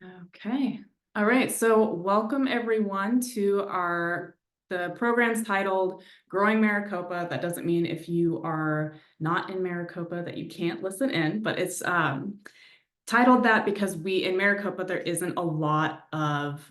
Okay. All right. So welcome everyone to the program's titled Growing Maricopa. That doesn't mean if you are not in Maricopa that you can't listen in, but it's titled that because in Maricopa, there isn't a lot of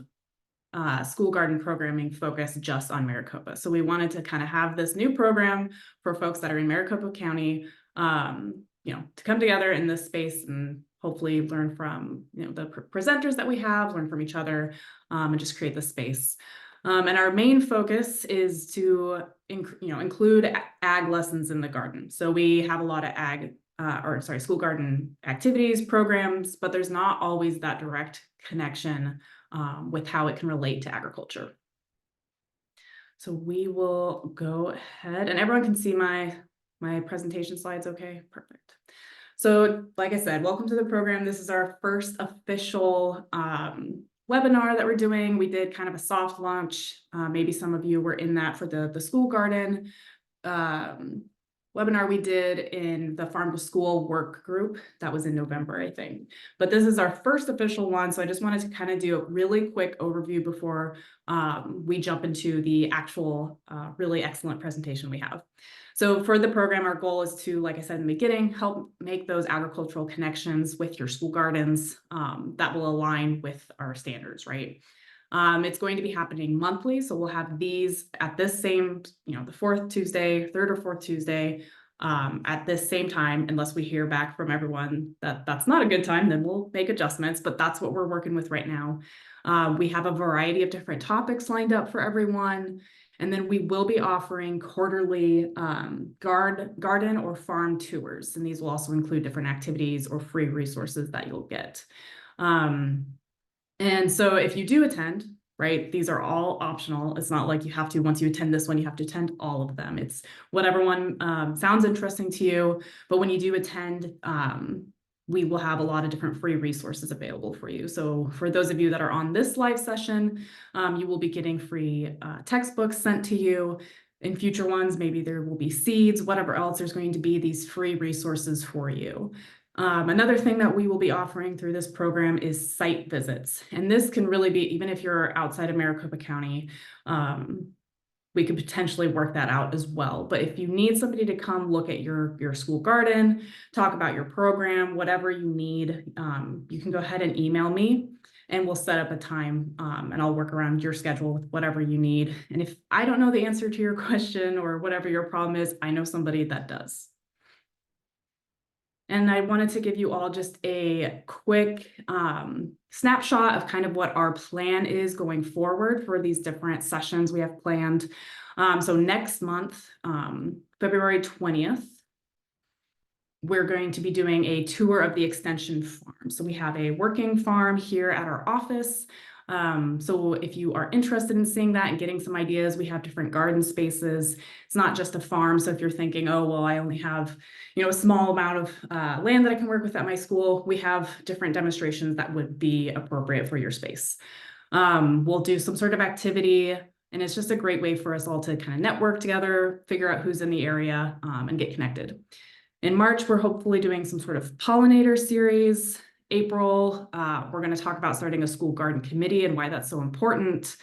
school garden programming focused just on Maricopa. So we wanted to kind of have this new program for folks that are in Maricopa County, to come together in this space and hopefully learn from, the presenters that we have, learn from each other, and just create the space. And our main focus is to, include ag lessons in the garden. So we have a lot of school garden activities, programs, but there's not always that direct connection with how it can relate to agriculture. So we will go ahead and everyone can see my presentation slides. Okay, perfect. So like I said, welcome to the program. This is our first official webinar that we're doing. We did kind of a soft launch. Maybe some of you were in that for the school garden webinar we did in the farm to school work group. That was in November, I think. But this is our first official one. So I just wanted to kind of do a really quick overview before we jump into the actual really excellent presentation we have. So for the program, our goal is to, like I said in the beginning, help make those agricultural connections with your school gardens that will align with our standards, right? It's going to be happening monthly. So we'll have these at this same, the third or fourth Tuesday at this same time, unless we hear back from everyone that that's not a good time, then we'll make adjustments, but that's what we're working with right now. We have a variety of different topics lined up for everyone. And then we will be offering quarterly garden or farm tours. And these will also include different activities or free resources that you'll get. And so if you do attend, right, these are all optional. It's not like you have to, once you attend this one, you have to attend all of them. It's whatever one sounds interesting to you. But when you do attend, we will have a lot of different free resources available for you. So for those of you that are on this live session, you will be getting free textbooks sent to you. In future ones, maybe there will be seeds, whatever else, there's going to be these free resources for you. Another thing that we will be offering through this program is site visits. And this can really be, even if you're outside of Maricopa County, we could potentially work that out as well. But if you need somebody to come look at your school garden, talk about your program, whatever you need, you can go ahead and email me and we'll set up a time and I'll work around your schedule with whatever you need. And if I don't know the answer to your question or whatever your problem is, I know somebody that does. And I wanted to give you all just a quick snapshot of kind of what our plan is going forward for these different sessions we have planned. So next month, February 20th, we're going to be doing a tour of the extension farm. So we have a working farm here at our office. So if you are interested in seeing that and getting some ideas, we have different garden spaces. It's not just a farm. So if you're thinking, oh, well, I only have, a small amount of land that I can work with at my school, we have different demonstrations that would be appropriate for your space. We'll do some sort of activity, and it's just a great way for us all to kind of network together, figure out who's in the area, and get connected. In March, we're hopefully doing some sort of pollinator series. April, we're going to talk about starting a school garden committee and why that's so important.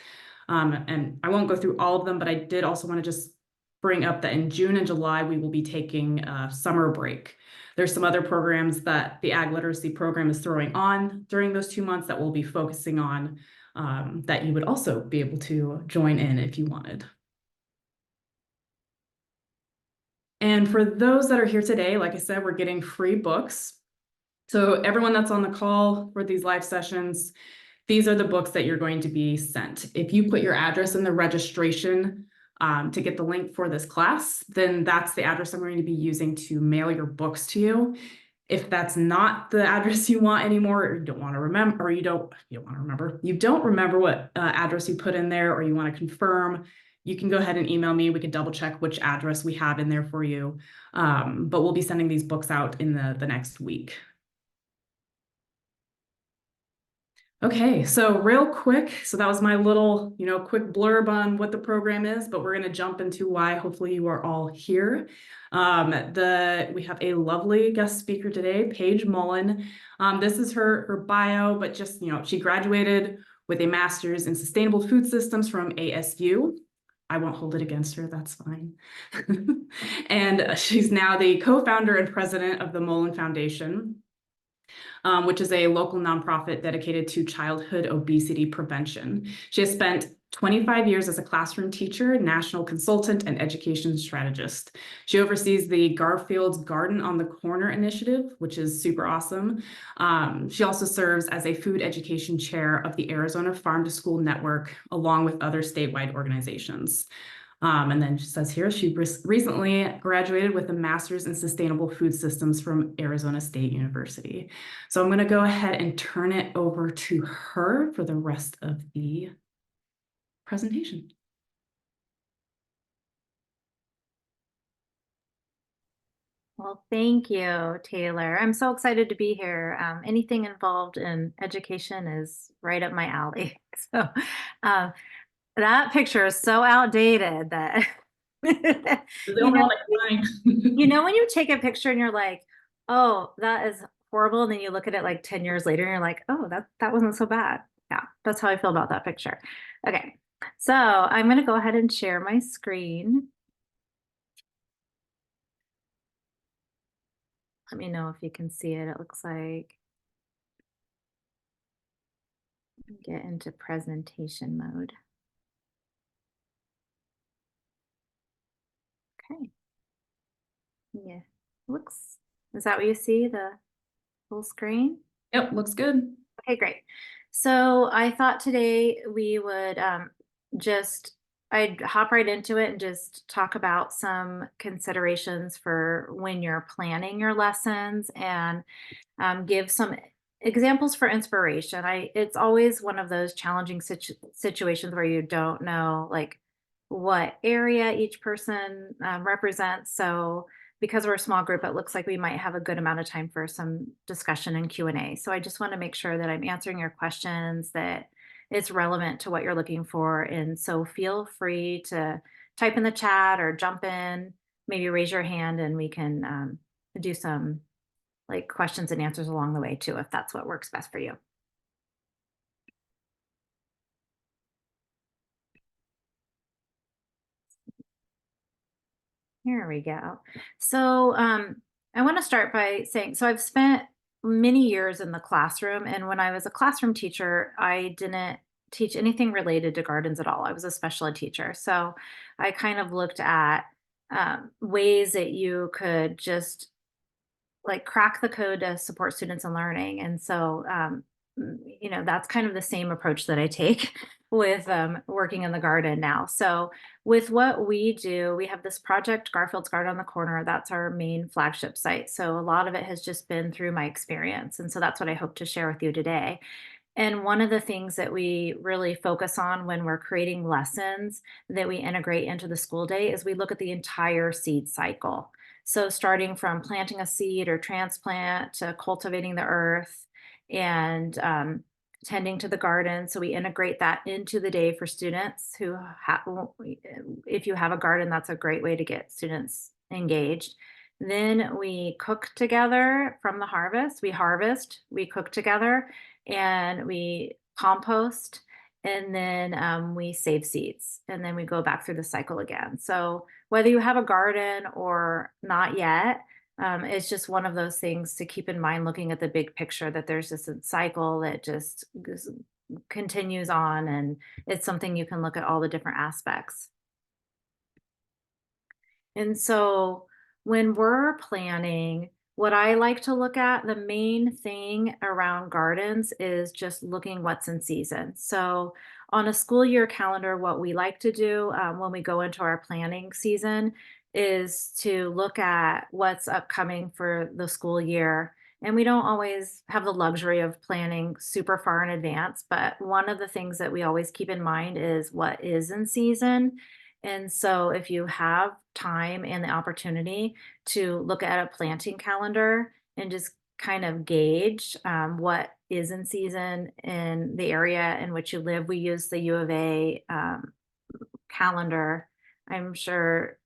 And I won't go through all of them, but I did also want to just bring up that in June and July, we will be taking a summer break. There's some other programs that the Ag Literacy Program is throwing on during those 2 months that we'll be focusing on that you would also be able to join in if you wanted. And for those that are here today, like I said, we're getting free books. So everyone that's on the call for these live sessions, these are the books that you're going to be sent. If you put your address in the registration to get the link for this class, then that's the address I'm going to be using to mail your books to you. If that's not the address you want anymore, or you don't want to remember, or you don't remember what address you put in there, or you want to confirm, you can go ahead and email me. We can double check which address we have in there for you. But we'll be sending these books out in the next week. Okay, so real quick, so that was my little, quick blurb on what the program is, but we're going to jump into why hopefully you are all here. We have a lovely guest speaker today, Page Mollen. This is her bio, but just, she graduated with a master's in sustainable food systems from ASU. I won't hold it against her, that's fine. And she's now the co-founder and president of the Mollen Foundation, which is a local nonprofit dedicated to childhood obesity prevention. She has spent 25 years as a classroom teacher, national consultant, and education strategist. She oversees the Garfield's Garden on the Corner initiative, which is super awesome. She also serves as a food education chair of the Arizona Farm to School Network, along with other statewide organizations. And then she says here, she recently graduated with a master's in sustainable food systems from Arizona State University. So I'm going to go ahead and turn it over to her for the rest of the presentation. Well, thank you, Taylor. I'm so excited to be here. Anything involved in education is right up my alley. So that picture is so outdated that The only one I can find. when you take a picture and you're like, oh, that is horrible. And then you look at it like 10 years later and you're like, oh, that wasn't so bad. Yeah, that's how I feel about that picture. Okay, so I'm going to go ahead and share my screen. Let me know if you can see it. It looks like get into presentation mode. Okay. Yeah. Is that what you see? The full screen? Yep, looks good. Okay, great. So I thought today we would I'd hop right into it and just talk about some considerations for when you're planning your lessons and give some examples for inspiration. It's always one of those challenging situations where you don't know like what area each person represents. So because we're a small group, it looks like we might have a good amount of time for some discussion and Q&A. So I just want to make sure that I'm answering your questions, that it's relevant to what you're looking for. And so feel free to type in the chat or jump in, maybe raise your hand, and we can do some like questions and answers along the way too, if that's what works best for you. Here we go. So I want to start by saying, so I've spent many years in the classroom, and when I was a classroom teacher, I didn't teach anything related to gardens at all. I was a special ed teacher. So I kind of looked at ways that you could just like crack the code to support students in learning. And so, that's kind of the same approach that I take with working in the garden now. So with what we do, we have this project, Garfield's Garden on the Corner. That's our main flagship site. So a lot of it has just been through my experience. And so that's what I hope to share with you today. And one of the things that we really focus on when we're creating lessons that we integrate into the school day is we look at the entire seed cycle. So starting from planting a seed or transplant to cultivating the earth and tending to the garden. So we integrate that into the day for students who if you have a garden, that's a great way to get students engaged. Then we cook together from the harvest. We harvest, we cook together, and we compost, and then we save seeds, and then we go back through the cycle again. So whether you have a garden or not yet, it's just one of those things to keep in mind, looking at the big picture, that there's this cycle that just continues on, and it's something you can look at all the different aspects. And so when we're planning, what I like to look at, the main thing around gardens is just looking what's in season. So on a school year calendar, what we like to do when we go into our planning season is to look at what's upcoming for the school year. And we don't always have the luxury of planning super far in advance, but one of the things that we always keep in mind is what is in season. And so if you have time and the opportunity to look at a planting calendar and just kind of gauge what is in season in the area in which you live. We use the U of A calendar. I'm sure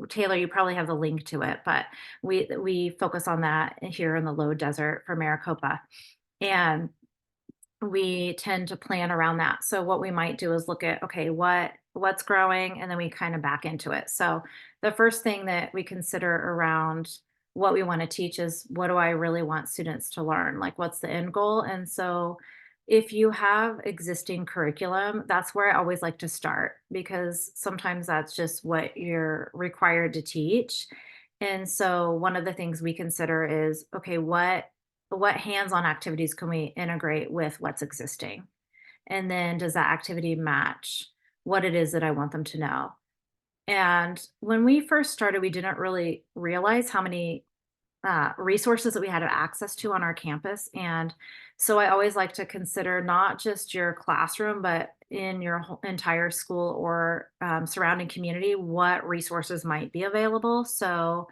Taylor, you probably have the link to it, but we focus on that here in the low desert for Maricopa. And we tend to plan around that. So what we might do is look at, okay, what's growing, and then we kind of back into it. So the first thing that we consider around what we want to teach is, what do I really want students to learn? Like, what's the end goal? And so if you have existing curriculum, that's where I always like to start, because sometimes that's just what you're required to teach. And so one of the things we consider is, okay, what hands-on activities can we integrate with what's existing? And then does that activity match what it is that I want them to know? And when we first started, we didn't really realize how many resources that we had access to on our campus. And so I always like to consider not just your classroom, but in your whole entire school or surrounding community, what resources might be available. So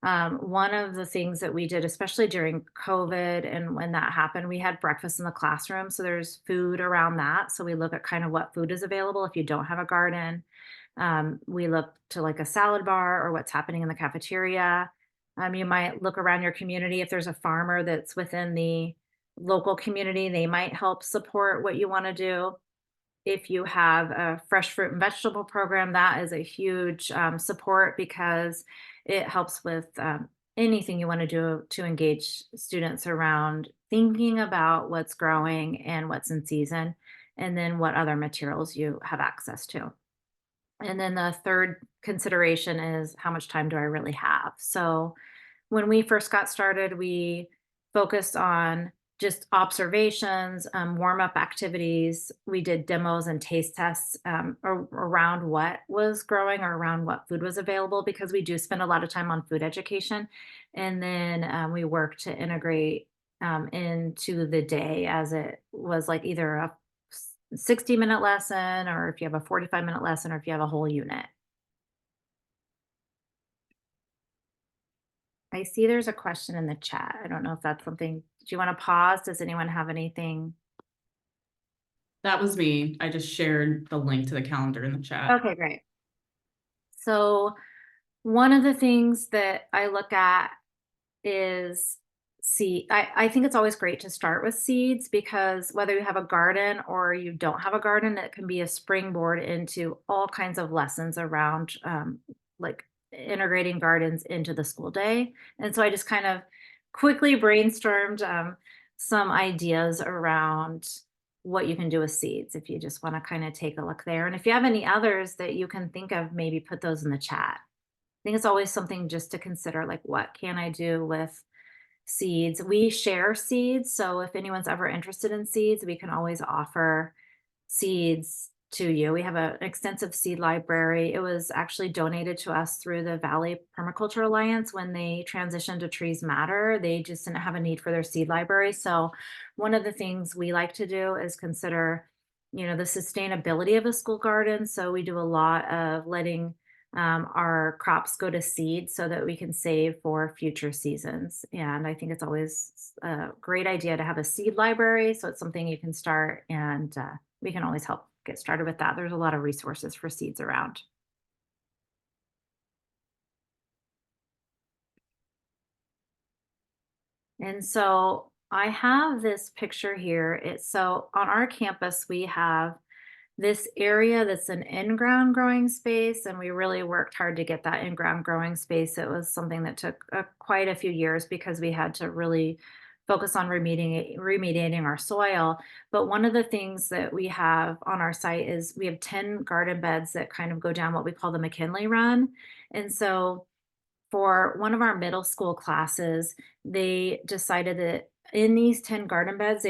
one of the things that we did, especially during COVID and when that happened, we had breakfast in the classroom. So there's food around that. So we look at kind of what food is available if you don't have a garden. We look to like a salad bar or what's happening in the cafeteria. You might look around your community. If there's a farmer that's within the local community, they might help support what you want to do. If you have a fresh fruit and vegetable program, that is a huge support, because it helps with anything you want to do to engage students around thinking about what's growing and what's in season, and then what other materials you have access to. And then the third consideration is, how much time do I really have? So when we first got started, we focused on just observations, warm up activities. We did demos and taste tests around what was growing or around what food was available, because we do spend a lot of time on food education. And then we work to integrate into the day, as it was like either a 60-minute lesson, or if you have a 45-minute lesson, or if you have a whole unit. I see there's a question in the chat. I don't know if that's something. Do you want to pause? Does anyone have anything? That was me. I just shared the link to the calendar in the chat. Okay, great. So one of the things that I look at is seed. I think it's always great to start with seeds, because whether you have a garden or you don't have a garden, it can be a springboard into all kinds of lessons around like integrating gardens into the school day. And so I just kind of quickly brainstormed some ideas around what you can do with seeds, if you just want to kind of take a look there. And if you have any others that you can think of, maybe put those in the chat. I think it's always something just to consider, like, what can I do with seeds? We share seeds, so if anyone's ever interested in seeds, we can always offer seeds to you. We have an extensive seed library. It was actually donated to us through the Valley Permaculture Alliance when they transitioned to Trees Matter. They just didn't have a need for their seed library. So one of the things we like to do is consider, the sustainability of a school garden. So we do a lot of letting our crops go to seed so that we can save for future seasons. And I think it's always a great idea to have a seed library. So it's something you can start, and we can always help get started with that. There's a lot of resources for seeds around. And so I have this picture here. It's so on our campus, we have this area that's an in-ground growing space, and we really worked hard to get that in-ground growing space. It was something that took quite a few years, because we had to really focus on remediating our soil. But one of the things that we have on our site is we have 10 garden beds that kind of go down what we call the McKinley Run. And so for one of our middle school classes, they decided that in these 10 garden beds,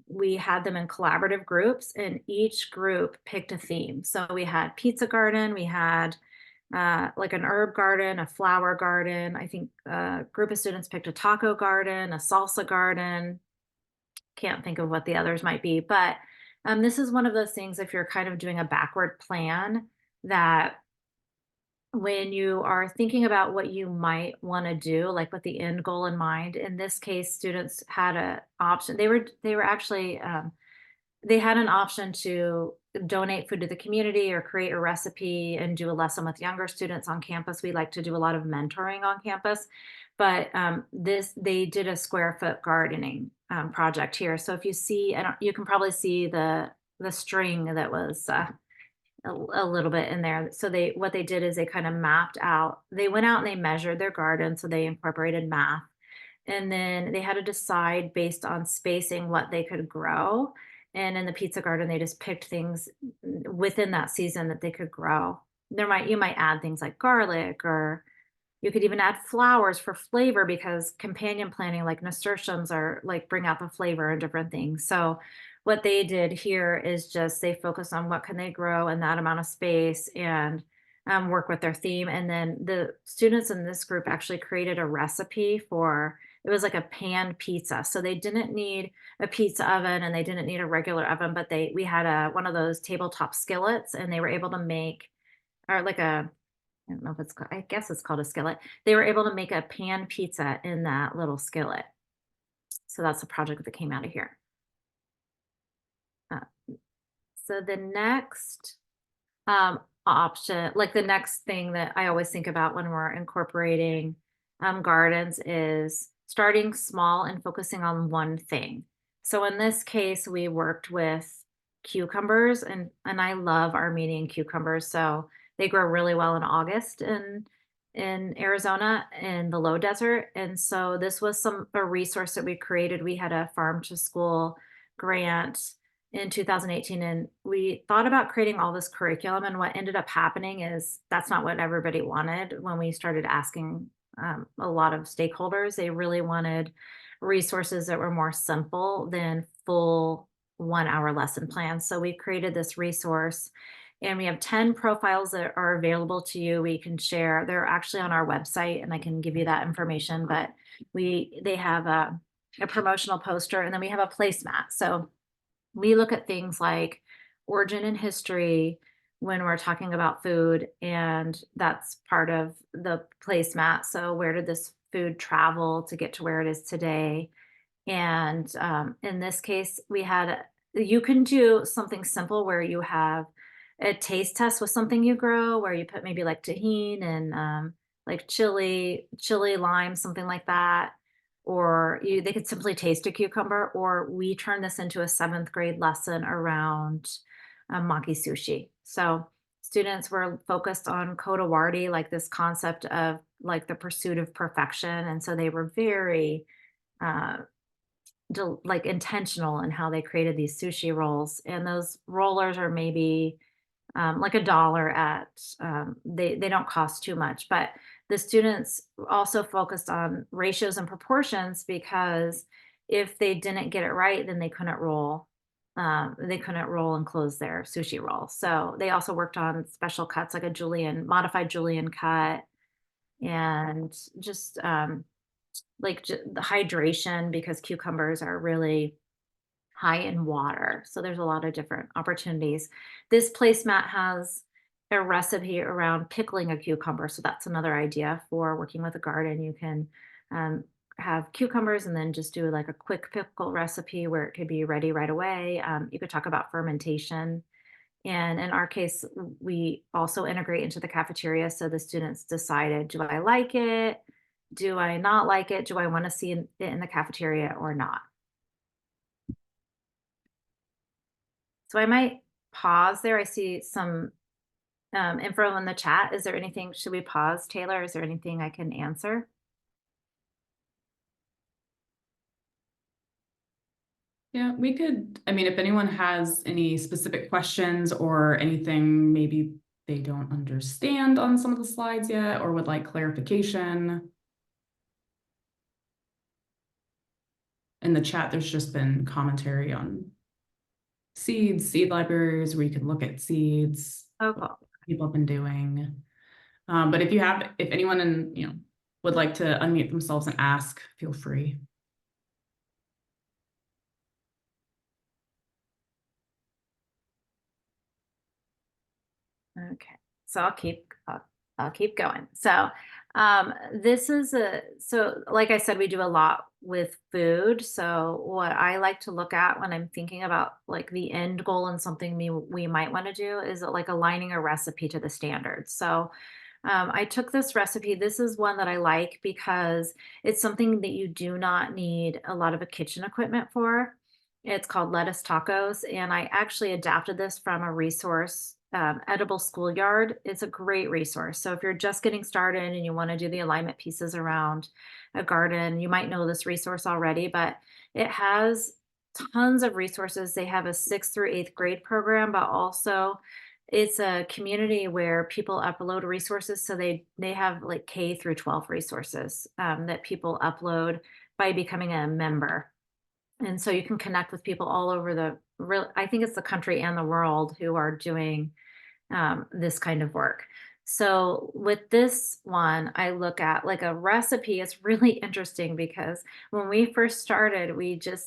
we had them in collaborative groups, and each group picked a theme. So we had pizza garden, we had like an herb garden, a flower garden. I think a group of students picked a taco garden, a salsa garden. Can't think of what the others might be, but this is one of those things, if you're kind of doing a backward plan, that when you are thinking about what you might want to do, like with the end goal in mind, in this case, students had a option. They were actually they had an option to donate food to the community or create a recipe and do a lesson with younger students on campus. We like to do a lot of mentoring on campus, but this they did a square foot gardening project here. So if you see, I don't, you can probably see the string that was a little bit in there. So they what they did is they kind of mapped out. They went out and they measured their garden, so they incorporated math, and then they had to decide based on spacing what they could grow. And in the pizza garden, they just picked things within that season that they could grow. You might add things like garlic, or you could even add flowers for flavor because companion planting like nasturtiums are like bring out the flavor and different things. So what they did here is just they focus on what can they grow in that amount of space and work with their theme. And then the students in this group actually created a recipe for it was like a pan pizza. So they didn't need a pizza oven and they didn't need a regular oven, but we had a one of those tabletop skillets and they were able to make or like a I don't know if it's ca I guess it's called a skillet. They were able to make a pan pizza in that little skillet. So that's a project that came out of here. Uh, so the next, option like, the next thing that I always think about when we're incorporating, gardens is starting small and focusing on one thing. So in this case, we worked with cucumbers, and I love Armenian cucumbers, so they grow really well in August in Arizona in the low desert, and so this was a resource that we created. We had a farm to school grant in 2018 and we thought about creating all this curriculum and what ended up happening is that's not what everybody wanted when we started asking a lot of stakeholders. They really wanted resources that were more simple than full 1 hour lesson plans. So we created this resource and we have 10 profiles that are available to you. We can share, they're actually on our website and I can give you that information, but they have a promotional poster and then we have a placemat. So we look at things like origin and history when we're talking about food, and that's part of the placemat. So, where did this food travel to get to where it is today? And in this case, you can do something simple where you have a taste test with something you grow, where you put maybe like tahini and like chili, lime, something like that. Or they could simply taste a cucumber, or we turn this into a seventh grade lesson around maki sushi. So students were focused on kodawardi, like this concept of like the pursuit of perfection. And so they were very uh, like intentional in how they created these sushi rolls. And those rollers are maybe like $1 at they don't cost too much. But the students also focused on ratios and proportions because if they didn't get it right, then they couldn't roll and close their sushi roll. So they also worked on special cuts like a modified julienne cut and just the hydration because cucumbers are really high in water. So there's a lot of different opportunities. This placemat has a recipe around pickling a cucumber. So that's another idea for working with a garden. You can have cucumbers and then just do like a quick pickle recipe where it could be ready right away. You could talk about fermentation. And in our case, we also integrate into the cafeteria. So the students decided, do I like it? Do I not like it? Do I want to see it in the cafeteria or not? So I might pause there. I see some info in the chat. Is there anything, should we pause, Taylor? Is there anything I can answer? Yeah, we could, I mean, if anyone has any specific questions or anything maybe they don't understand on some of the slides yet or would like clarification. In the chat, there's just been commentary on seeds, seed libraries where you can look at seeds. Oh, cool. People have been doing. But if anyone would like to unmute themselves and ask, feel free. Okay, so I'll keep I'll keep going. So, this is so like I said, we do a lot with food. So what I like to look at when I'm thinking about like the end goal and something we might want to do is like aligning a recipe to the standards. So, I took this recipe. This is one that I like because it's something that you do not need a lot of a kitchen equipment for. It's called lettuce tacos, and I actually adapted this from a resource, Edible Schoolyard. It's a great resource. So if you're just getting started and you want to do the alignment pieces around a garden, you might know this resource already, but it has tons of resources. They have a sixth through eighth grade program, but also it's a community where people upload resources. So they have like K through 12 resources that people upload by becoming a member. And so you can connect with people all over I think it's the country and the world who are doing this kind of work. So with this one, I look at like a recipe. It's really interesting because when we first started,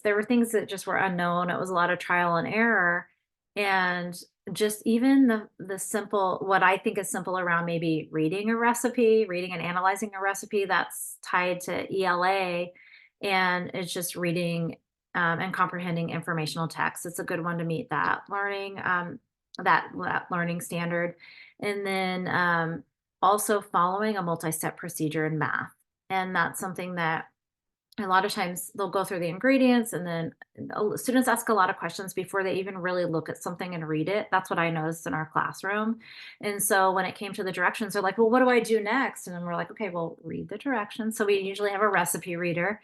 there were things that just were unknown. It was a lot of trial and error. And just even the simple, what I think is simple around maybe reading a recipe, reading and analyzing a recipe that's tied to ELA. And it's just reading and comprehending informational text. It's a good one to meet that learning. That learning standard. And then also following a multi-step procedure in math. And that's something that a lot of times they'll go through the ingredients and then students ask a lot of questions before they even really look at something and read it. That's what I noticed in our classroom. And so when it came to the directions, they're like, well, what do I do next? And then we're like, okay, well, read the directions. So we usually have a recipe reader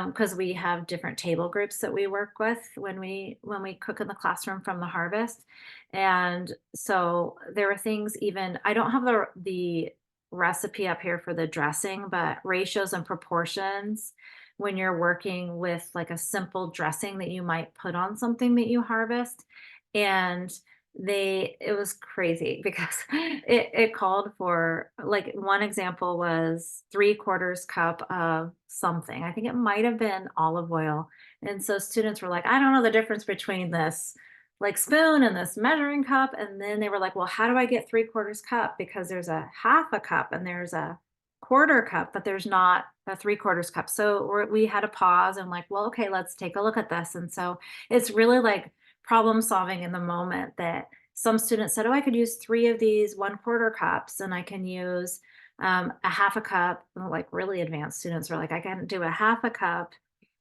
because we have different table groups that we work with when we cook in the classroom from the harvest. And so there are things, even I don't have the recipe up here for the dressing, but ratios and proportions when you're working with like a simple dressing that you might put on something that you harvest. And it was crazy because it called for, like, one example was 3/4 cup of something. I think it might have been olive oil. And so students were like, I don't know the difference between this like spoon and this measuring cup. And then they were like, well, how do I get 3/4 cup? Because there's a half a cup and there's a quarter cup, but there's not a 3/4 cup. So we had to pause and like, well, okay, let's take a look at this. And so it's really like problem solving in the moment that some students said, oh, I could use 3 of these 1/4 cups and I can use a half a cup. Like really advanced students were like, I can do a half a cup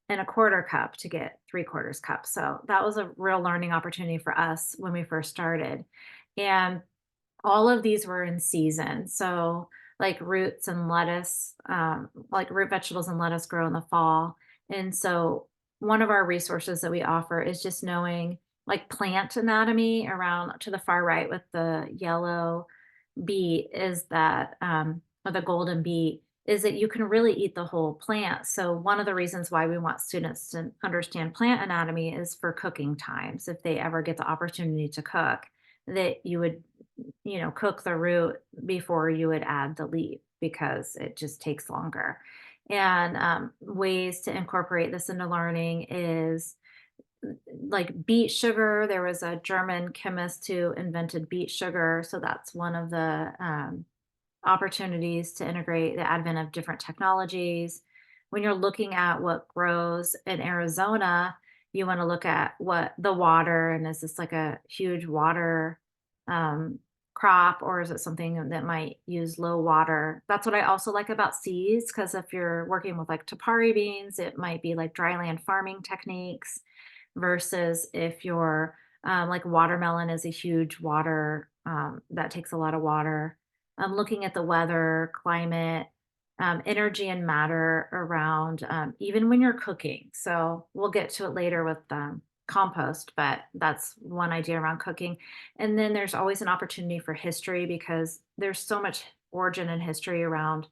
and a quarter cup to get 3/4 cup. So that was a real learning opportunity for us when we first started. And all of these were in season. So like roots and lettuce, like root vegetables and lettuce grow in the fall. And so one of our resources that we offer is just knowing like plant anatomy around to the far right with the yellow beet is that, or the golden beet, is that you can really eat the whole plant. So one of the reasons why we want students to understand plant anatomy is for cooking times. If they ever get the opportunity to cook, that you would, cook the root before you would add the leaf because it just takes longer. And ways to incorporate this into learning is like beet sugar. There was a German chemist who invented beet sugar. So that's one of the opportunities to integrate the advent of different technologies. When you're looking at what grows in Arizona, you want to look at what the water, and is this like a huge water um, crop, or is it something that might use low water? That's what I also like about seeds, because if you're working with like tapari beans, it might be like dryland farming techniques versus if you're like watermelon is a huge water that takes a lot of water. Looking at the weather, climate, energy and matter around even when you're cooking. So we'll get to it later with compost, but that's one idea around cooking. And then there's always an opportunity for history because there's so much origin and history around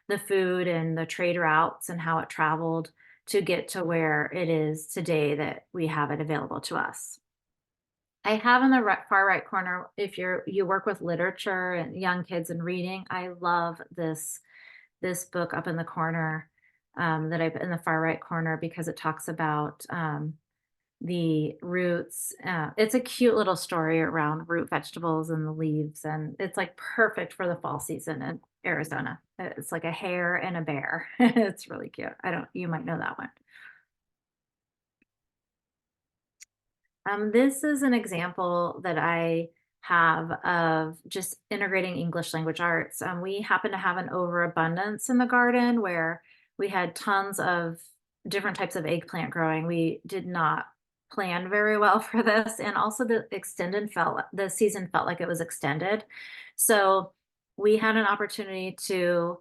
the food and the trade routes and how it traveled to get to where it is today that we have it available to us. I have in the far right corner, if you work with literature and young kids and reading, I love this book up in the corner that I put in the far right corner because it talks about the roots. It's a cute little story around root vegetables and the leaves, and it's like perfect for the fall season in Arizona. It's like a hare and a bear. It's really cute. I don't, you might know that one. This is an example that I have of just integrating English language arts. We happen to have an overabundance in the garden where we had tons of different types of eggplant growing. We did not plan very well for this, and also the season felt like it was extended. So we had an opportunity to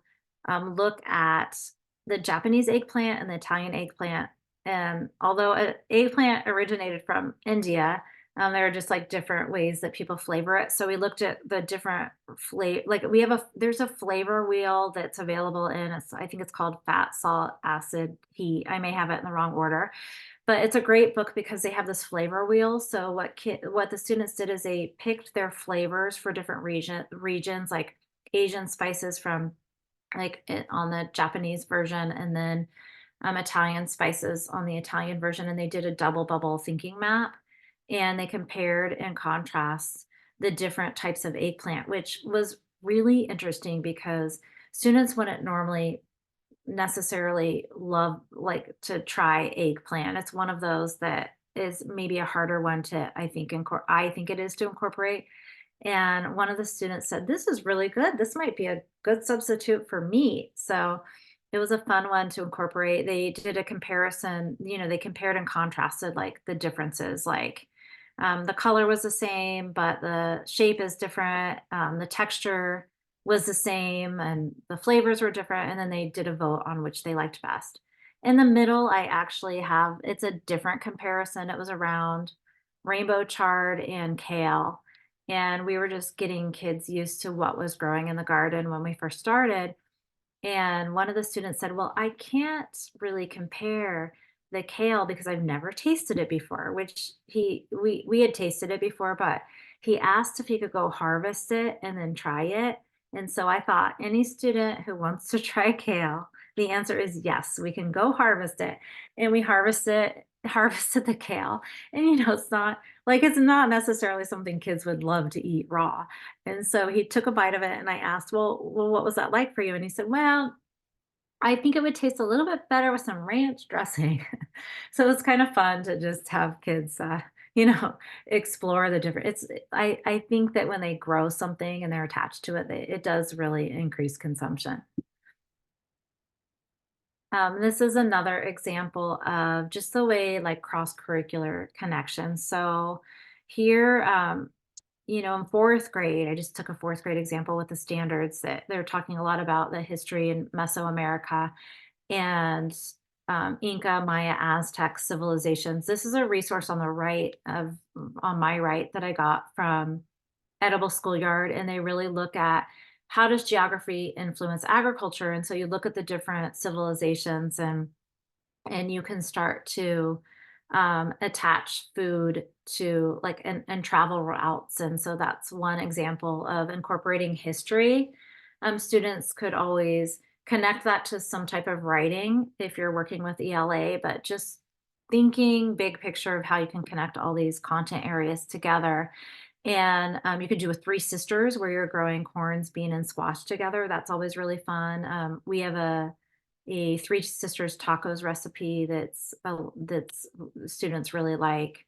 look at the Japanese eggplant and the Italian eggplant, and although eggplant originated from India, there are just like different ways that people flavor it. So we looked at the different flavor. Like there's a flavor wheel that's available in. I think it's called Fat, Salt, Acid, Heat. I may have it in the wrong order, but it's a great book because they have this flavor wheel. So what the students did is they picked their flavors for different regions, like Asian spices from on the Japanese version, and then Italian spices on the Italian version, and they did a double bubble thinking map, and they compared and contrast the different types of eggplant, which was really interesting because students wouldn't normally necessarily love like to try eggplant. It's one of those that is maybe a harder one to I think it is to incorporate. And one of the students said, "This is really good. This might be a good substitute for meat." So it was a fun one to incorporate. They did a comparison, they compared and contrasted like the differences, like the color was the same, but the shape is different. The texture was the same and the flavors were different. And then they did a vote on which they liked best. In the middle, I actually have, it's a different comparison. It was around rainbow chard and kale. And we were just getting kids used to what was growing in the garden when we first started. And one of the students said, "Well, I can't really compare the kale because I've never tasted it before," which we had tasted it before, but he asked if he could go harvest it and then try it. And so I thought, any student who wants to try kale, the answer is yes, we can go harvest it. And we harvested the kale. And it's not necessarily something kids would love to eat raw. And so he took a bite of it, and I asked, "Well, what was that like for you?" And he said, "Well, I think it would taste a little bit better with some ranch dressing." So it's kind of fun to just have kids, explore the different. I think that when they grow something and they're attached to it, it does really increase consumption. This is another example of just the way like cross-curricular connections. So here, in fourth grade, I just took a fourth grade example with the standards that they're talking a lot about the history in Mesoamerica and Inca, Maya, Aztec civilizations. This is a resource on my right that I got from Edible Schoolyard, and they really look at how does geography influence agriculture. And so you look at the different civilizations, and you can start to attach food to and travel routes. And so that's one example of incorporating history. Students could always connect that to some type of writing if you're working with ELA, but just thinking big picture of how you can connect all these content areas together. And you could do a Three Sisters where you're growing corns, bean, and squash together. That's always really fun. We have a Three Sisters tacos recipe that's students really like.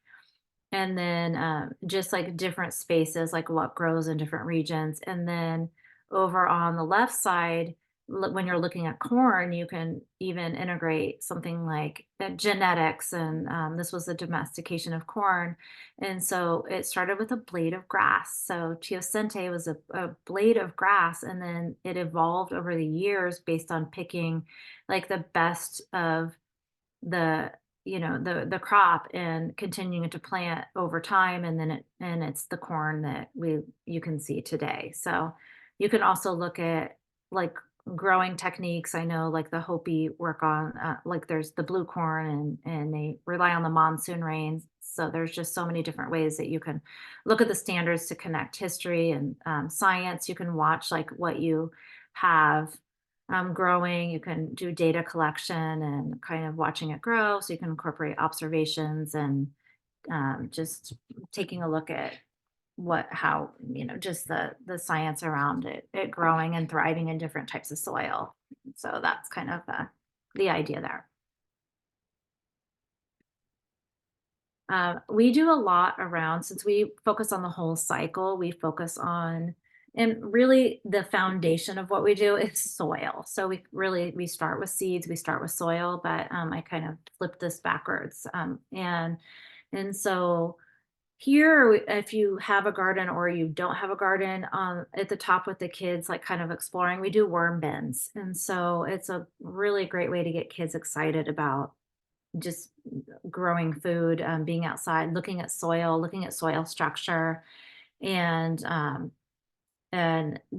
And then just like different spaces, like what grows in different regions. And then over on the left side, when you're looking at corn, you can even integrate something like genetics. And this was the domestication of corn. And so it started with a blade of grass. So teosinte was a blade of grass, and then it evolved over the years based on picking like the best of the the crop and continuing to plant over time, and then it's the corn that you can see today. So you can also look at like growing techniques. I know like the Hopi work on like there's the blue corn, and they rely on the monsoon rains. So there's just so many different ways that you can look at the standards to connect history and science. You can watch like what you have growing. You can do data collection and kind of watching it grow. So you can incorporate observations and just taking a look at how, just the science around it growing and thriving in different types of soil. So that's kind of the idea there. We do a lot around, since we focus on the whole cycle, we focus on, and really the foundation of what we do is soil. So we start with seeds, we start with soil, but I kind of flip this backwards. And so here, if you have a garden or you don't have a garden, at the top with the kids, like kind of exploring, we do worm bins. And so it's a really great way to get kids excited about just growing food, being outside, looking at soil structure, and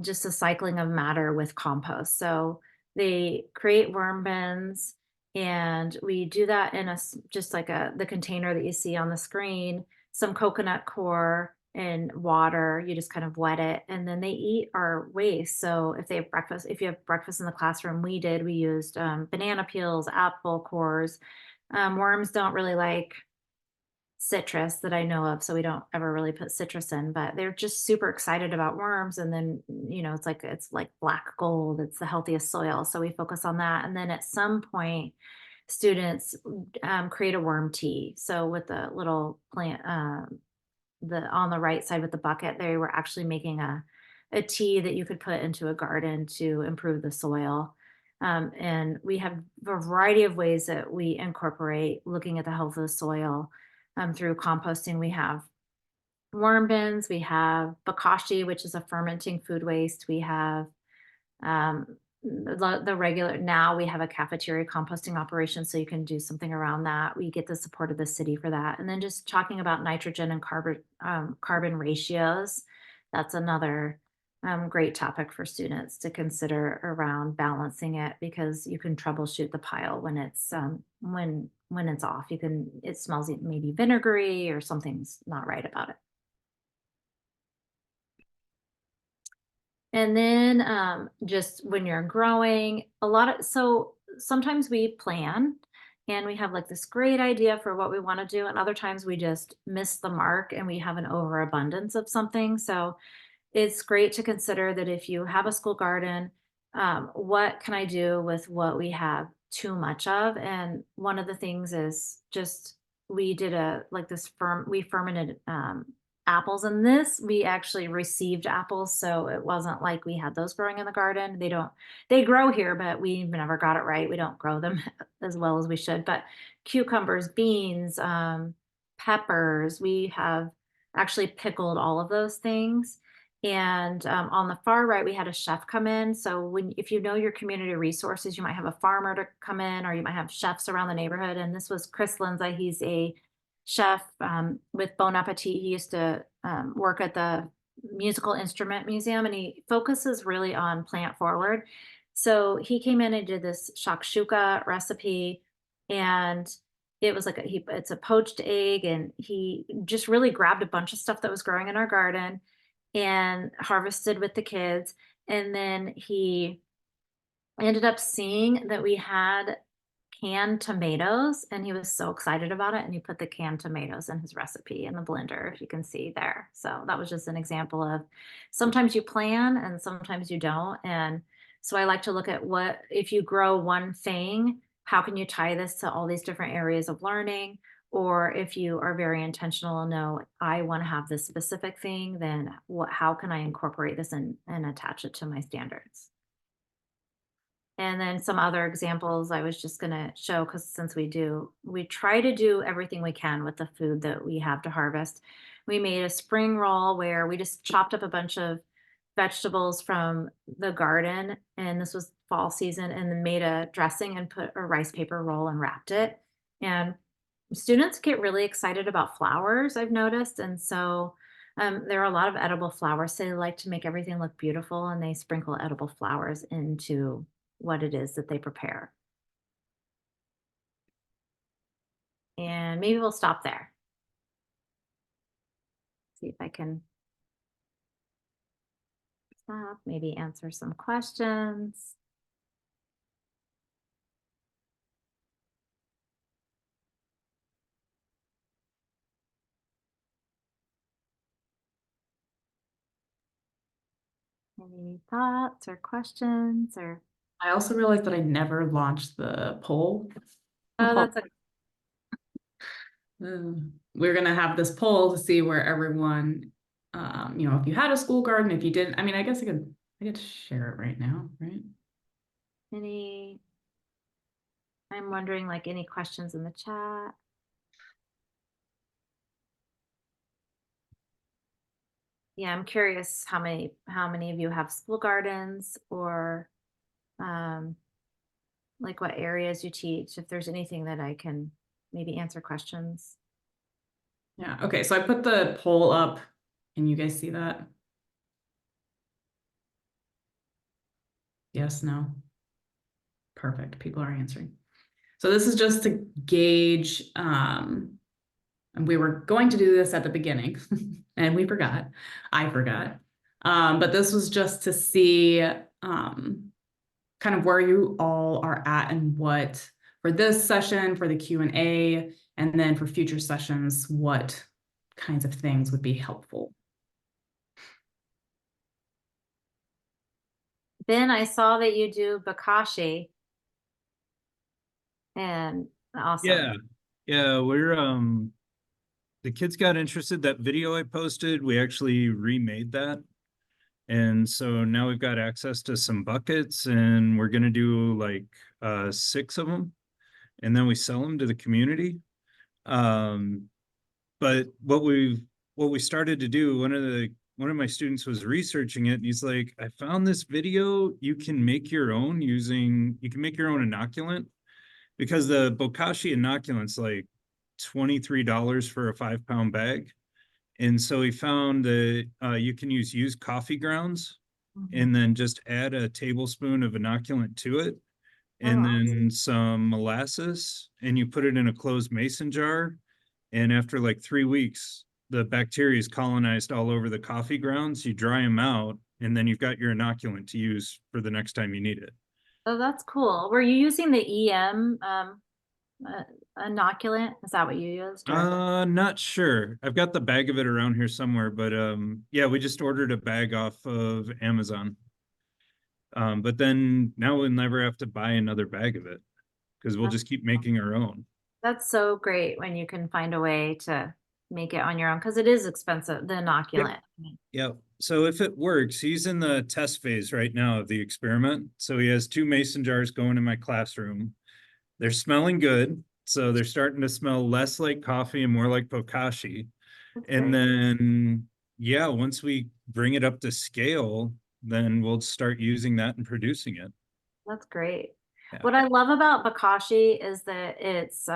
just the cycling of matter with compost. So they create worm bins, and we do that in just like the container that you see on the screen, some coconut coir and water. You just kind of wet it, and then they eat our waste. So if you have breakfast in the classroom, we used banana peels, apple cores. Worms don't really like citrus that I know of, so we don't ever really put citrus in, but they're just super excited about worms. And then, it's like black gold. It's the healthiest soil. So we focus on that. And then at some point, students create a worm tea. So with the little plant, on the right side with the bucket, they were actually making a tea that you could put into a garden to improve the soil. And we have a variety of ways that we incorporate looking at the health of the soil through composting. We have worm bins, we have bokashi, which is a fermenting food waste. We have the regular, now we have a cafeteria composting operation, so you can do something around that. We get the support of the city for that. And then just talking about nitrogen and carbon ratios, that's another great topic for students to consider around balancing it, because you can troubleshoot the pile when it's when it's off. It smells maybe vinegary or something's not right about it. And then just when you're growing, so sometimes we plan and we have like this great idea for what we want to do, and other times we just miss the mark and we have an overabundance of something. So it's great to consider that if you have a school garden, what can I do with what we have too much of? And one of the things is just, we did we fermented apples, and we actually received apples. So it wasn't like we had those growing in the garden. They grow here, but we never got it right. We don't grow them as well as we should. But cucumbers, beans, peppers, we have actually pickled all of those things. And on the far right, we had a chef come in. So if you know your community resources, you might have a farmer to come in, or you might have chefs around the neighborhood. And this was Chris Lindsay. He's a chef with Bon Appetit. He used to work at the Musical Instrument Museum, and he focuses really on plant forward. So he came in and did this shakshuka recipe, and it was it's a poached egg, and he just really grabbed a bunch of stuff that was growing in our garden and harvested with the kids. And then he ended up seeing that we had canned tomatoes, and he was so excited about it. And he put the canned tomatoes in his recipe in the blender, if you can see there. So that was just an example of, sometimes you plan and sometimes you don't. And so I like to look at, if you grow one thing, how can you tie this to all these different areas of learning? Or if you are very intentional, no, I want to have this specific thing, then how can I incorporate this and attach it to my standards? And then some other examples I was just going to show, because since we try to do everything we can with the food that we have to harvest. We made a spring roll where we just chopped up a bunch of vegetables from the garden, and this was fall season, and then made a dressing and put a rice paper roll and wrapped it. And students get really excited about flowers, I've noticed. And so there are a lot of edible flowers. So they like to make everything look beautiful, and they sprinkle edible flowers into what it is that they prepare. And maybe we'll stop there. See if I can stop, maybe answer some questions. Any thoughts or questions or? I also realized that I never launched the poll. Oh, that's a, We're gonna have this poll to see where everyone, if you had a school garden, if you didn't, I mean, I guess I could share it right now, right? any, I'm wondering like any questions in the chat. Yeah, I'm curious how many of you have school gardens or um, like what areas you teach, if there's anything that I can maybe answer questions. Yeah, okay, so I put the poll up. Can you guys see that? Yes, no? Perfect, people are answering. So this is just to gauge, and we were going to do this at the beginning and we forgot. I forgot. But this was just to see kind of where you all are at and what for this session, for the Q&A, and then for future sessions, what kinds of things would be helpful. Ben, I saw that you do Bokashi. And awesome. Yeah. Yeah, we're the kids got interested. That video I posted, we actually remade that. And so now we've got access to some buckets and we're gonna do like 6 of them and then we sell them to the community. But what we started to do, one of my students was researching it and he's like, I found this video, you can make your own inoculant because the Bokashi inoculant's like $23 for a 5-pound bag. And so he found that you can use used coffee grounds and then just add a tablespoon of inoculant to it and then some molasses and you put it in a closed mason jar. And after like 3 weeks, the bacteria is colonized all over the coffee grounds. You dry them out and then you've got your inoculant to use for the next time you need it. Oh, that's cool. Were you using the EM inoculant? Is that what you used? Not sure. I've got the bag of it around here somewhere, but yeah, we just ordered a bag off of Amazon. But then now we'll never have to buy another bag of it because we'll just keep making our own. That's so great when you can find a way to make it on your own because it is expensive, the inoculant. Yep. So if it works, he's in the test phase right now of the experiment. So he has 2 mason jars going in my classroom. They're smelling good. So they're starting to smell less like coffee and more like Bokashi. And then, yeah, once we bring it up to scale, then we'll start using that and producing it. That's great. Yeah. What I love about Bokashi is that it's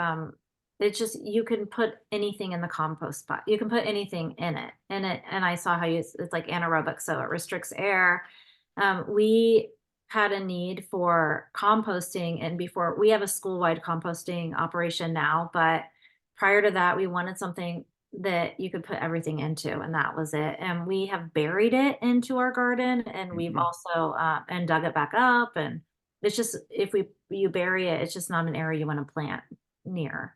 just you can put anything in the compost pot. You can put anything in it. And I saw how it's like anaerobic, so it restricts air. We had a need for composting, and before we have a school-wide composting operation now, but prior to that, we wanted something that you could put everything into, and that was it. And we have buried it into our garden, and we've also and dug it back up. And it's just if you bury it, it's just not an area you want to plant near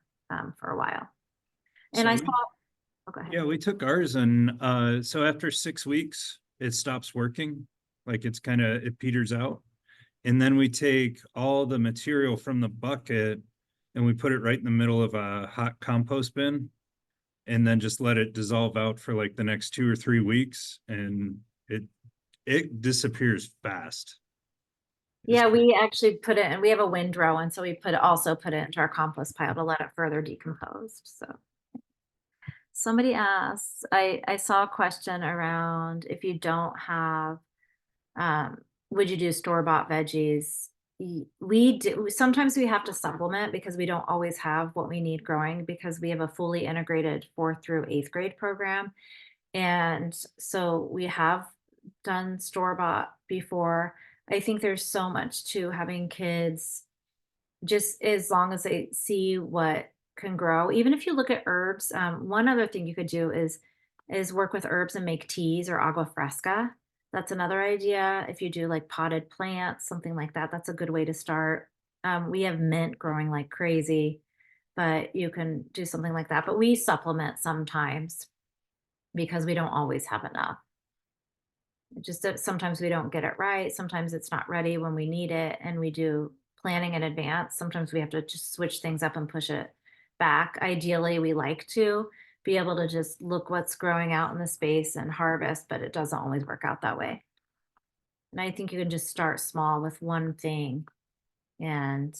for a while. And So I we- saw. Oh, go ahead. Yeah, we took ours and so after 6 weeks, it stops working. Like it peters out. And then we take all the material from the bucket and we put it right in the middle of a hot compost bin and then just let it dissolve out for like the next 2 or 3 weeks and it disappears fast. Yeah, we actually put it, and we have a windrow, and so we also put it into our compost pile to let it further decompose. So somebody asked, I saw a question around if you don't have, would you do store-bought veggies? We do. Sometimes we have to supplement because we don't always have what we need growing because we have a fully integrated 4th through 8th grade program. And so we have done store-bought before. I think there's so much to having kids, just as long as they see what can grow. Even if you look at herbs, one other thing you could do is work with herbs and make teas or agua fresca. That's another idea. If you do like potted plants, something like that, that's a good way to start. We have mint growing like crazy, but you can do something like that. But we supplement sometimes because we don't always have enough. Just that sometimes we don't get it right. Sometimes it's not ready when we need it, and we do planning in advance. Sometimes we have to just switch things up and push it back. Ideally, we like to be able to just look what's growing out in the space and harvest, but it doesn't always work out that way. And I think you can just start small with one thing and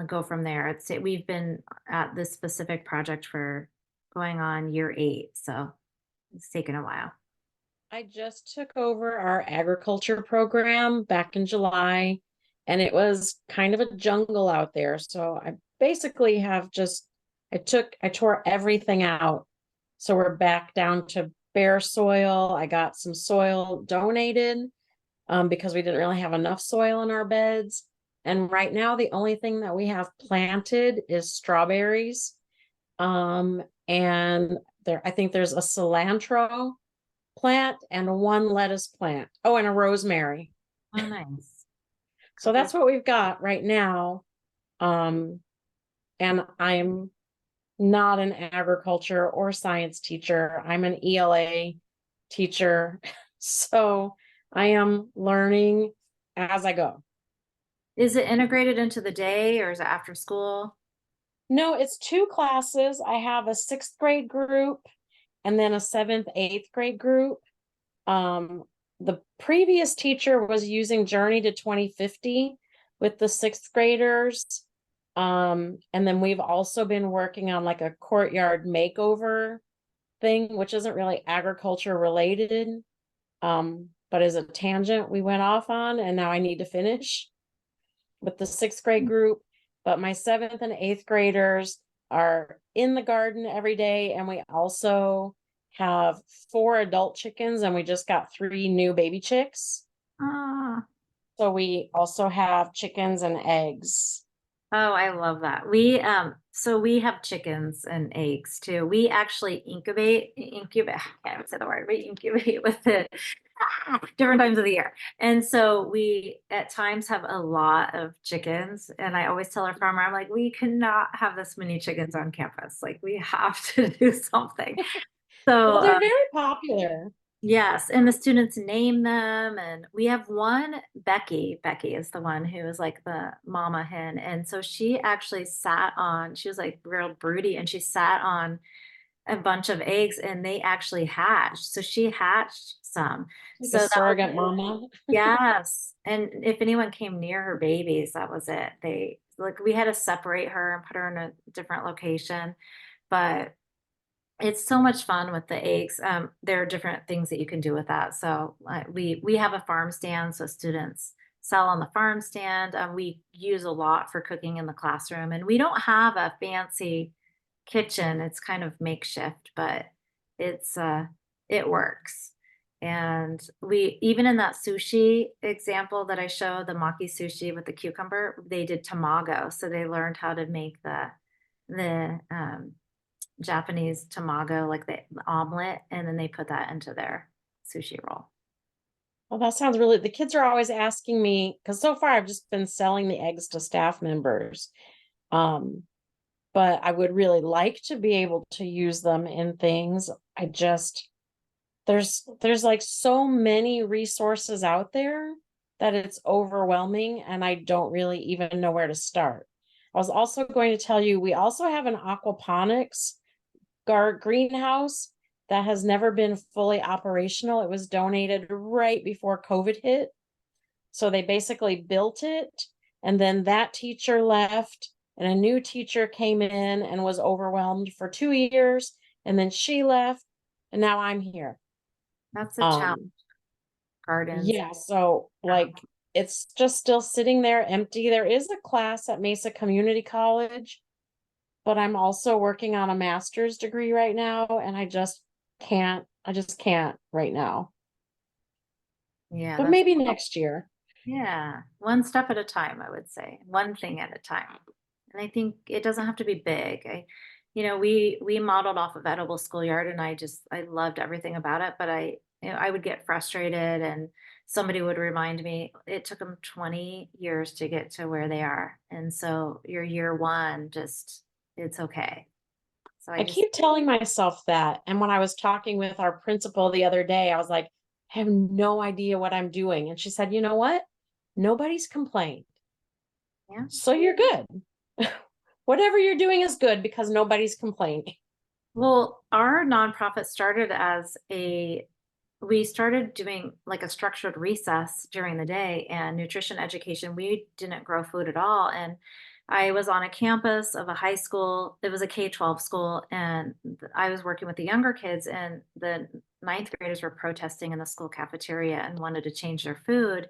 go from there. I'd say we've been at this specific project for going on year 8, so it's taken a while. I just took over our agriculture program back in July, and it was kind of a jungle out there. So I basically have just, I tore everything out. So we're back down to bare soil. I got some soil donated because we didn't really have enough soil in our beds. And right now, the only thing that we have planted is strawberries. And there, I think there's a cilantro plant and one lettuce plant. Oh, and a rosemary. Oh, nice. So that's what we've got right now. And I'm not an agriculture or science teacher. I'm an ELA teacher. So I am learning as I go. Is it integrated into the day or is it after school? No, it's 2 classes. I have a 6th grade group and then a 7th, 8th grade group. The previous teacher was using Journey to 2050 with the 6th graders. And then we've also been working on like a courtyard makeover thing, which isn't really agriculture related, but is a tangent we went off on, and now I need to finish with the 6th grade group. But my 7th and 8th graders are in the garden every day, and we also have 4 adult chickens, and we just got 3 new baby chicks. Ah. So we also have chickens and eggs. Oh, I love that. So we have chickens and eggs too. We actually incubate, I can't say the word, we incubate with it different times of the year. And so we at times have a lot of chickens. And I always tell our farmer, I'm like, we cannot have this many chickens on campus. Like we have to do something. So Well, they're very popular. yes, and the students name them, and we have one, Becky. Becky is the one who is like the mama hen, and so she actually she was like real broody, and she sat on a bunch of eggs, and they actually hatched. So she hatched some. Like So a that surrogate mama. yes, and if anyone came near her babies, that was it. They like we had to separate her and put her in a different location, but it's so much fun with the eggs. There are different things that you can do with that. So we have a farm stand, so students sell on the farm stand. We use a lot for cooking in the classroom, and we don't have a fancy kitchen. It's kind of makeshift, but it's it works. And we even in that sushi example that I showed, the maki sushi with the cucumber, they did tamago, so they learned how to make the Japanese tamago, like the omelet, and then they put that into their sushi roll. Well, that sounds really, the kids are always asking me, because so far I've just been selling the eggs to staff members. But I would really like to be able to use them in things. I just, there's like so many resources out there that it's overwhelming, and I don't really even know where to start. I was also going to tell you, we also have an aquaponics greenhouse that has never been fully operational. It was donated right before COVID hit. So they basically built it, and then that teacher left, and a new teacher came in and was overwhelmed for 2 years, and then she left, and now I'm here. That's a challenge. Gardens. Yeah, so like it's just still sitting there empty. There is a class at Mesa Community College, but I'm also working on a master's degree right now, and I just can't right now. Yeah, But maybe next year. yeah, one step at a time, I would say, one thing at a time. And I think it doesn't have to be big. We modeled off of Edible Schoolyard, and I loved everything about it, but I would get frustrated, and somebody would remind me it took them 20 years to get to where they are. And so your year one, it's okay. So I keep telling myself that. And when I was talking with our principal the other day, I was like, I have no idea what I'm doing. And she said, you know what? Nobody's complained. Yeah. So you're good. Whatever you're doing is good because nobody's complaining. Well, our nonprofit started we started doing like a structured recess during the day and nutrition education. We didn't grow food at all. And I was on a campus of a high school. It was a K-12 school. And I was working with the younger kids, and the ninth graders were protesting in the school cafeteria and wanted to change their food.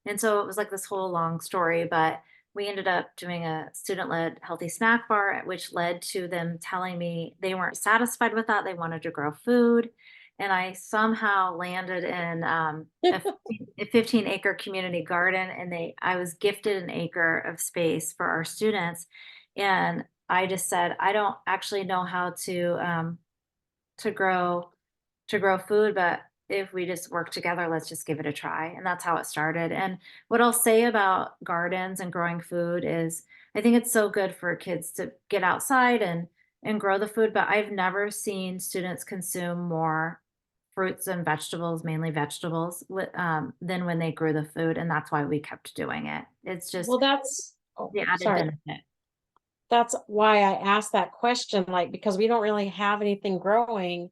And so it was like this whole long story, but we ended up doing a student-led healthy snack bar, which led to them telling me they weren't satisfied with that. They wanted to grow food. And I somehow landed in a 15-acre community garden, and I was gifted an acre of space for our students. And I just said, I don't actually know how to grow food, but if we just work together, let's just give it a try. And that's how it started. And what I'll say about gardens and growing food is I think it's so good for kids to get outside and grow the food, but I've never seen students consume more fruits and vegetables, mainly vegetables, than when they grew the food. And that's why we kept doing it. It's just Well, that's, oh, the added sorry. benefit. That's why I asked that question, like, because we don't really have anything growing.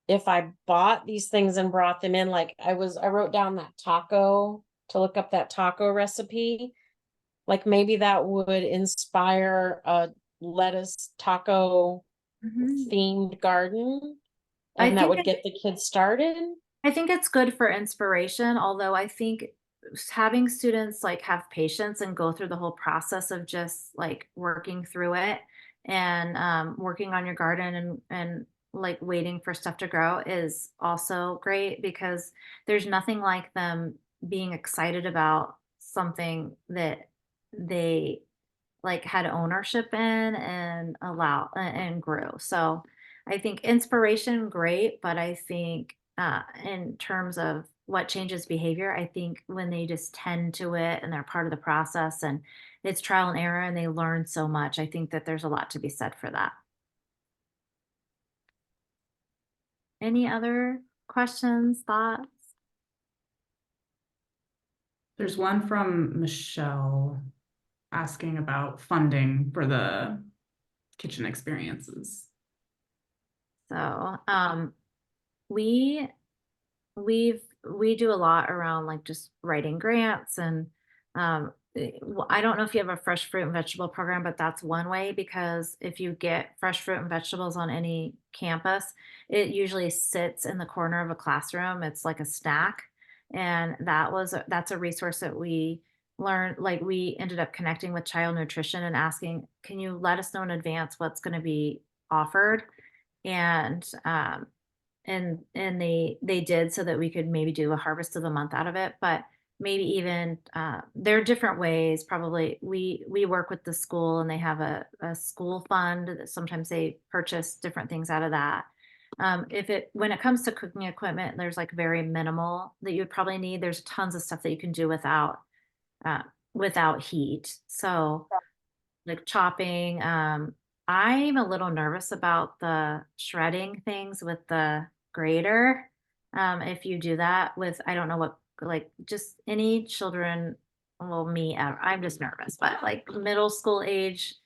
If I bought these things and brought them in, like I wrote down that taco to look up that taco recipe. Like maybe that would inspire a lettuce taco Mhm. themed garden, I and that think would get the kids started. I think it's good for inspiration, although I think having students like have patience and go through the whole process of just like working through it and working on your garden and like waiting for stuff to grow is also great, because there's nothing like them being excited about something that they like had ownership in and and grew. So I think inspiration, great, but I think in terms of what changes behavior, I think when they just tend to it and they're part of the process and it's trial and error and they learn so much, I think that there's a lot to be said for that. Any other questions, thoughts? There's one from Michelle asking about funding for the kitchen experiences. So we we do a lot around like just writing grants and I don't know if you have a fresh fruit and vegetable program, but that's one way, because if you get fresh fruit and vegetables on any campus, it usually sits in the corner of a classroom. It's like a snack. And that's a resource that we learned. Like we ended up connecting with child nutrition and asking, can you let us know in advance what's going to be offered? And they did, so that we could maybe do a harvest of the month out of it. But maybe even there are different ways. Probably we work with the school, and they have a school fund that sometimes they purchase different things out of that. When it comes to cooking equipment, there's like very minimal that you would probably need. There's tons of stuff that you can do uh, without heat. So like chopping. I'm a little nervous about the shredding things with the grater. If you do that with, I don't know what, like just any children, well, me, I'm just nervous, but like middle school age,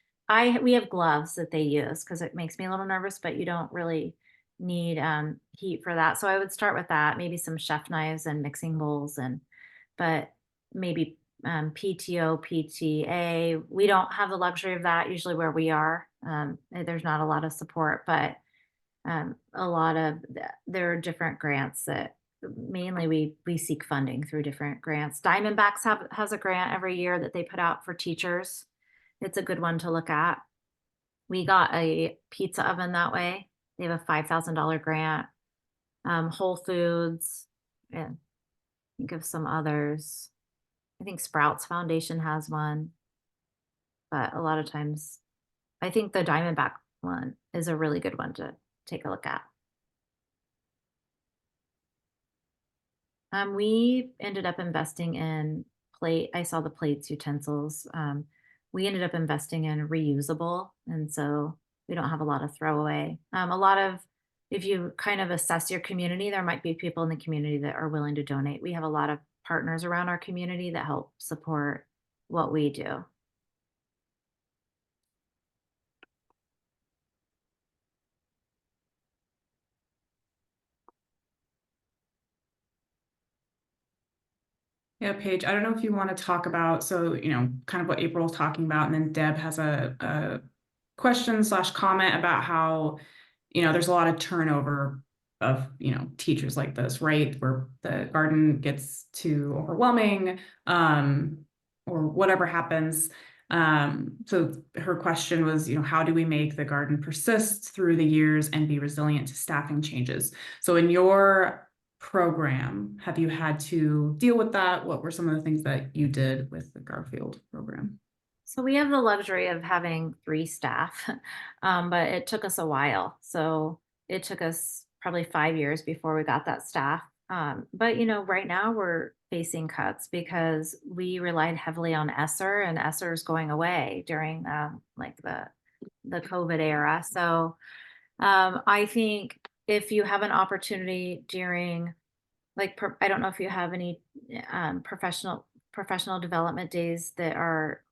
we have gloves that they use because it makes me a little nervous, but you don't really need heat for that. So I would start with that, maybe some chef knives and mixing bowls, but maybe PTO, PTA. We don't have the luxury of that usually where we are. There's not a lot of support, but there are different grants that mainly we seek funding through different grants. Diamondbacks has a grant every year that they put out for teachers. It's a good one to look at. We got a pizza oven that way. They have a $5,000 grant. Whole Foods, and think of some others. I think Sprouts Foundation has one, but a lot of times I think the Diamondback one is a really good one to take a look at. We ended up investing in I saw the plates, utensils. We ended up investing in reusable, and so we don't have a lot of throwaway. A lot of if you kind of assess your community, there might be people in the community that are willing to donate. We have a lot of partners around our community that help support what we do. Yeah, Paige, I don't know if you want to talk about, so, kind of what April was talking about, and then Deb has a question / comment about how, there's a lot of turnover of, teachers like this, right? Where the garden gets too overwhelming, or whatever happens. So her question was, how do we make the garden persist through the years and be resilient to staffing changes? So in your program, have you had to deal with that? What were some of the things that you did with the Garfield program? So we have the luxury of having 3 staff, but it took us a while. So it took us probably 5 years before we got that staff. But right now we're facing cuts because we relied heavily on ESSER, and ESSER is going away during like the COVID era. So I think if you have an opportunity during, like, I don't know if you have any professional development days that are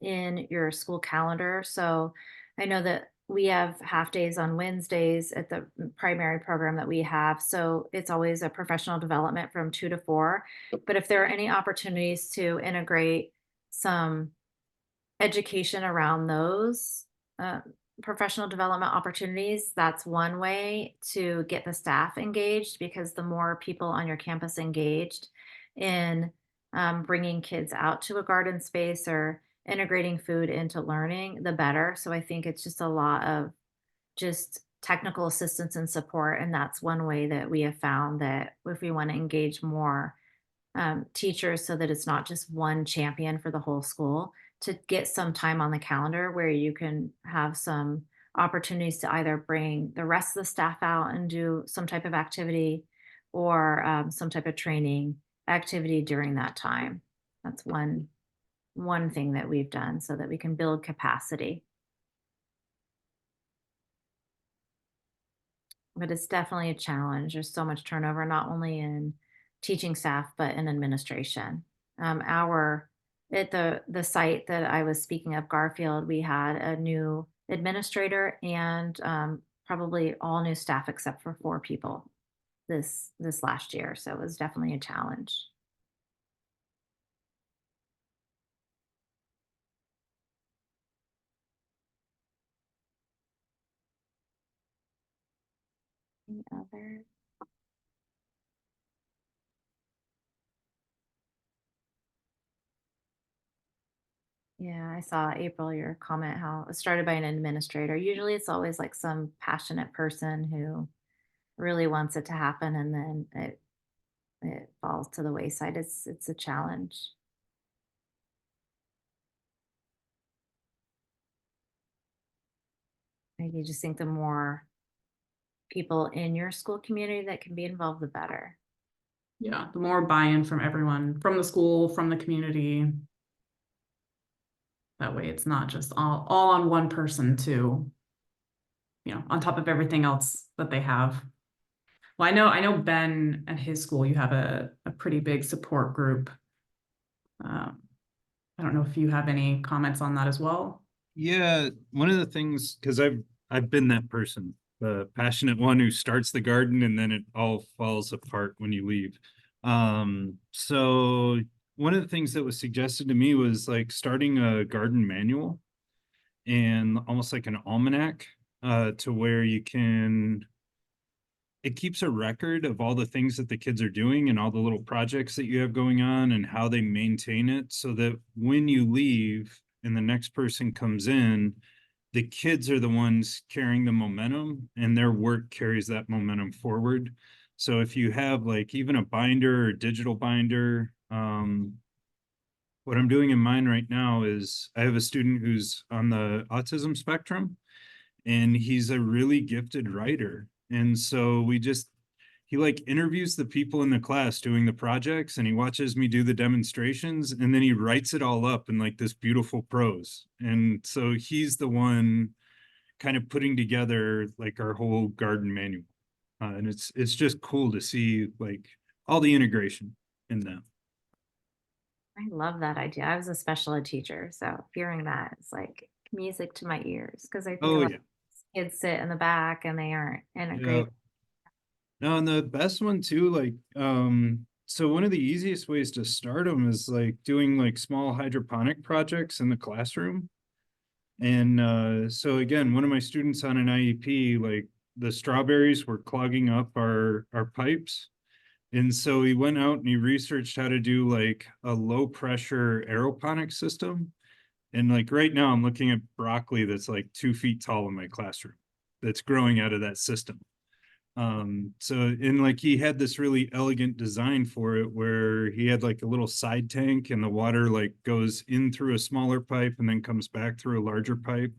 in your school calendar. So I know that we have half days on Wednesdays at the primary program that we have. So it's always a professional development from 2 to 4. But if there are any opportunities to integrate some education around those professional development opportunities, that's one way to get the staff engaged, because the more people on your campus engaged in bringing kids out to a garden space or integrating food into learning, the better. So I think it's just a lot of just technical assistance and support. And that's one way that we have found that if we want to engage more teachers, so that it's not just one champion for the whole school, to get some time on the calendar where you can have some opportunities to either bring the rest of the staff out and do some type of activity, or some type of training activity during that time. That's one thing that we've done so that we can build capacity. But it's definitely a challenge. There's so much turnover, not only in teaching staff, but in administration. At the site that I was speaking of, Garfield, we had a new administrator and probably all new staff except for 4 people this last year. So it was definitely a challenge. Any other? Yeah, I saw, April, your comment how it started by an administrator. Usually it's always like some passionate person who really wants it to happen, and then it falls to the wayside. It's a challenge. I just think the more people in your school community that can be involved, the better. Yeah, the more buy-in from everyone, from the school, from the community. That way it's not just all on one person to, on top of everything else that they have. Well, I know Ben at his school, you have a pretty big support group. I don't know if you have any comments on that as well. Yeah, one of the things, because I've been that person, the passionate one who starts the garden and then it all falls apart when you leave. So one of the things that was suggested to me was like starting a garden manual and almost like an almanac, to where it keeps a record of all the things that the kids are doing and all the little projects that you have going on and how they maintain it, so that when you leave and the next person comes in, the kids are the ones carrying the momentum and their work carries that momentum forward. So if you have like even a binder or digital binder, what I'm doing in mine right now is I have a student who's on the autism spectrum and he's a really gifted writer. And so he like interviews the people in the class doing the projects and he watches me do the demonstrations and then he writes it all up in like this beautiful prose. And so he's the one kind of putting together like our whole garden manual. And it's just cool to see like all the integration in them. I love that idea. I was a special ed teacher, so hearing that is like music to my ears because I think a Oh lot yeah. of kids sit in the back and they aren't in a Yeah. great. No, and the best one too, like, so one of the easiest ways to start them is like doing like small hydroponic projects in the classroom. And so again, one of my students on an IEP, like the strawberries were clogging up our pipes. And so he went out and he researched how to do like a low pressure aeroponic system. And like right now I'm looking at broccoli that's like 2 feet tall in my classroom that's growing out of that system. So and like he had this really elegant design for it where he had like a little side tank and the water like goes in through a smaller pipe and then comes back through a larger pipe,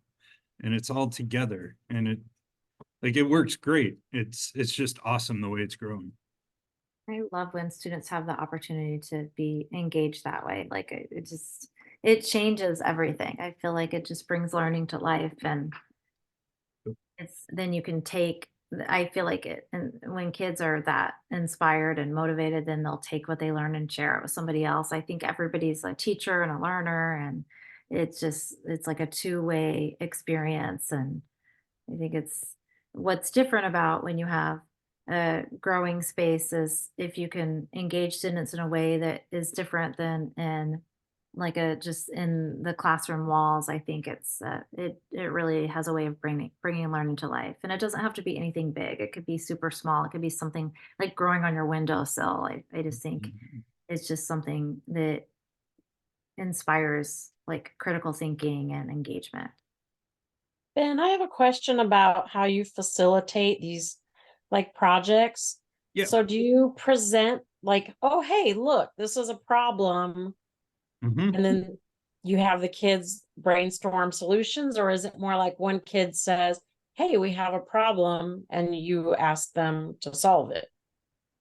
and it's all together, and it works great. It's just awesome the way it's growing. I love when students have the opportunity to be engaged that way. Like it just it changes everything. I feel like it just brings learning to life, and it's then you can take. I feel like it, and when kids are that inspired and motivated, then they'll take what they learn and share it with somebody else. I think everybody's a teacher and a learner, and it's like a two-way experience. And I think it's what's different about when you have a growing space is if you can engage students in a way that is different than in like a just in the classroom walls. I think it really has a way of bringing learning to life, and it doesn't have to be anything big. It could be super small. It could be something like growing on your windowsill. I just think it's just something that inspires like critical thinking and engagement. Ben, I have a question about how you facilitate these like projects. Yeah. So do you present like, oh, hey, look, this is a problem, Mhm. and then you have the kids brainstorm solutions, or is it more like one kid says, hey, we have a problem, and you ask them to solve it?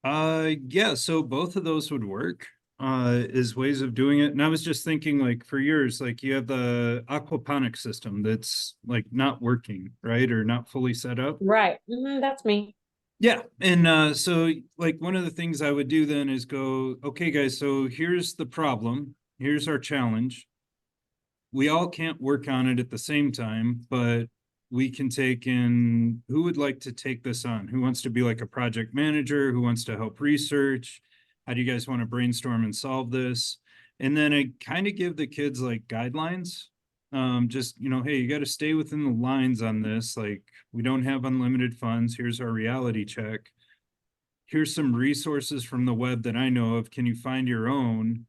Yeah, so both of those would work, is ways of doing it. And I was just thinking like for yours, like you have the aquaponic system that's like not working, right? Or not fully set up. Right. That's me. Yeah. And so like one of the things I would do then is go, okay, guys, so here's the problem. Here's our challenge. We all can't work on it at the same time, but we can take in who would like to take this on? Who wants to be like a project manager? Who wants to help research? How do you guys want to brainstorm and solve this? And then I kind of give the kids like guidelines. Just, hey, you got to stay within the lines on this. Like, we don't have unlimited funds. Here's our reality check. Here's some resources from the web that I know of. Can you find your own?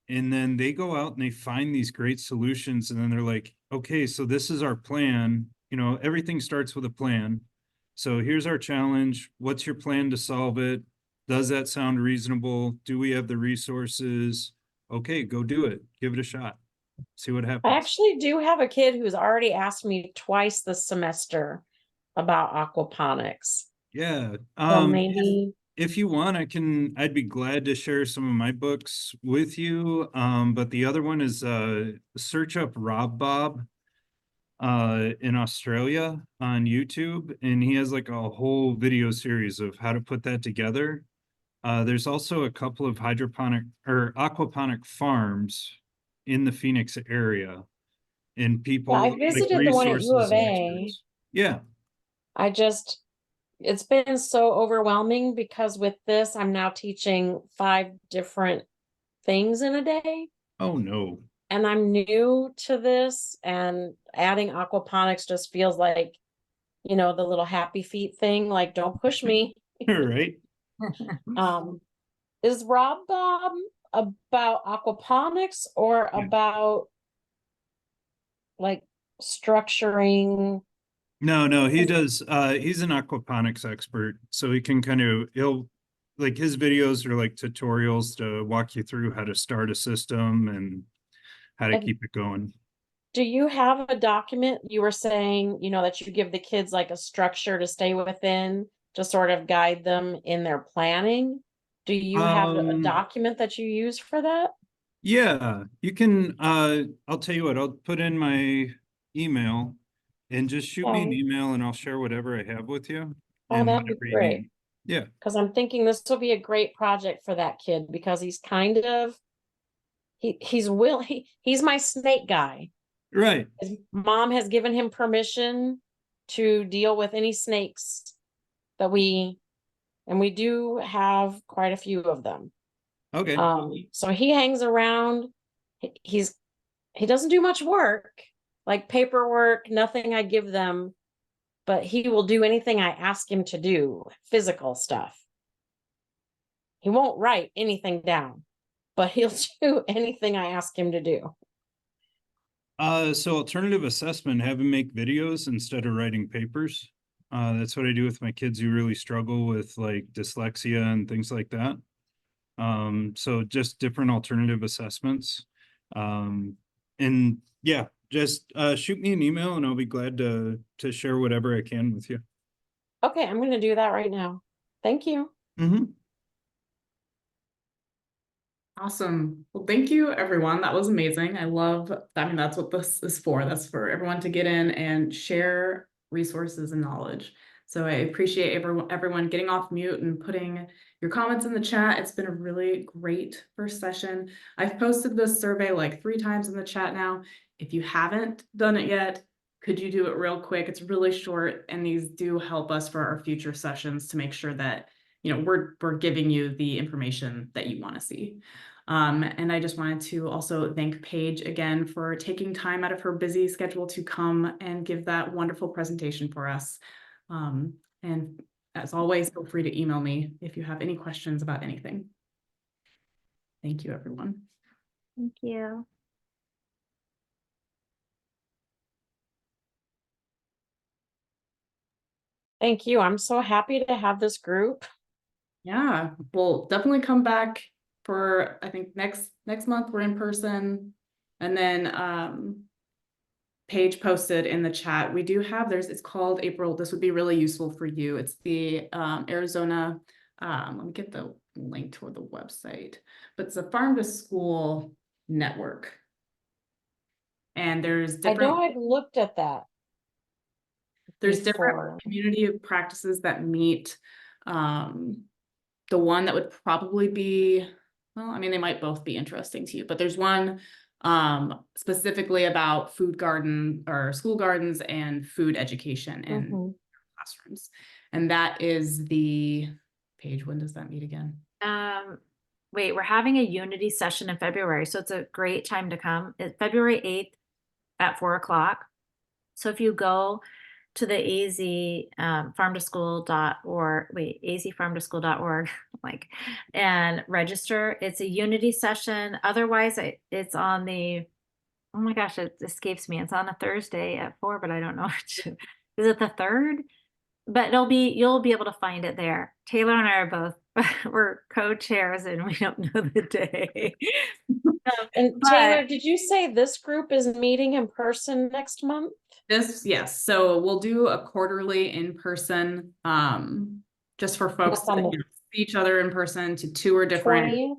And then they go out and they find these great solutions. And then they're like, okay, so this is our plan. Everything starts with a plan. So here's our challenge. What's your plan to solve it? Does that sound reasonable? Do we have the resources? Okay, go do it. Give it a shot. See what I happens. actually do have a kid who's already asked me twice this semester about aquaponics. Yeah. So maybe If you want, I'd be glad to share some of my books with you. But the other one is search up Rob Bob in Australia on YouTube, and he has like a whole video series of how to put that together. There's also a couple of hydroponic or aquaponic farms in the Phoenix area, and yeah, I people like visited the one at U resources of and A. experts. Yeah. It's been so overwhelming because with this, I'm now teaching 5 different things in a day. Oh no. And I'm new to this, and adding aquaponics just feels like, the little happy feet thing, like, don't push me. All right. Um, is Rob Bob about aquaponics or Yeah. about like structuring? No, he does. He's an aquaponics expert, so he can he'll like his videos are like tutorials to walk you through how to start a system and how to And keep it going. do you have a document? You were saying, that you give the kids like a structure to stay within to sort of guide them in their planning. Do you have a document that you use for that? Yeah, you can, I'll tell you what, I'll put in my email and just shoot me an Okay. email and I'll share whatever I have with you Oh, and that'd be whatever you great. need. Yeah, Because I'm thinking this will be a great project for that kid because he's kind of he's my snake guy. right. His mom has given him permission to deal with any snakes that we do have quite a few of them. Okay. So he hangs around. He doesn't do much work, like paperwork, nothing I give them, but he will do anything I ask him to do, physical stuff. He won't write anything down, but he'll do anything I ask him to do. So alternative assessment, have them make videos instead of writing papers. That's what I do with my kids who really struggle with like dyslexia and things like that. So just different alternative assessments. And yeah, just shoot me an email and I'll be glad to share whatever I can with you. Okay, I'm going to do that right now. Thank you. Mm-hmm. Awesome. Well, thank you, everyone. That was amazing. I mean, that's what this is for. That's for everyone to get in and share resources and knowledge. So I appreciate everyone getting off mute and putting your comments in the chat. It's been a really great first session. I've posted this survey like 3 times in the chat now. If you haven't done it yet, could you do it real quick? It's really short, and these do help us for our future sessions to make sure that we're giving you the information that you want to see. And I just wanted to also thank Paige again for taking time out of her busy schedule to come and give that wonderful presentation for us. And as always, feel free to email me if you have any questions about anything. Thank you, everyone. Thank you. Thank you. I'm so happy to have this group. Yeah, we'll definitely come back for, I think next month we're in person. And then Paige posted in the chat, we do have, it's called April. This would be really useful for you. It's the Arizona, let me get the link to the website, but it's a farm to school network. And there's I know different, I've looked at that. there's before. different community practices that meet. The one that would probably be, well, I mean, they might both be interesting to you, but there's one specifically about food garden or school gardens and food education in classrooms. And that is the Page. When does that meet again? Wait, we're having a unity session in February, so it's a great time to come. It's February 8th at 4:00. So if you go to the azfarmtoschool.org, like, and register, it's a unity session. Otherwise, it's on the, oh my gosh, it escapes me. It's on a Thursday at 4, but I don't know. Is it the 3rd? But you'll be able to find it there. Taylor and I are both, we're co-chairs and we don't know the day. And But- Taylor, did you say this group is meeting in person next month? Yes. So we'll do a quarterly in person, just for folks That's on to the see each other in person, to tour different. 20th?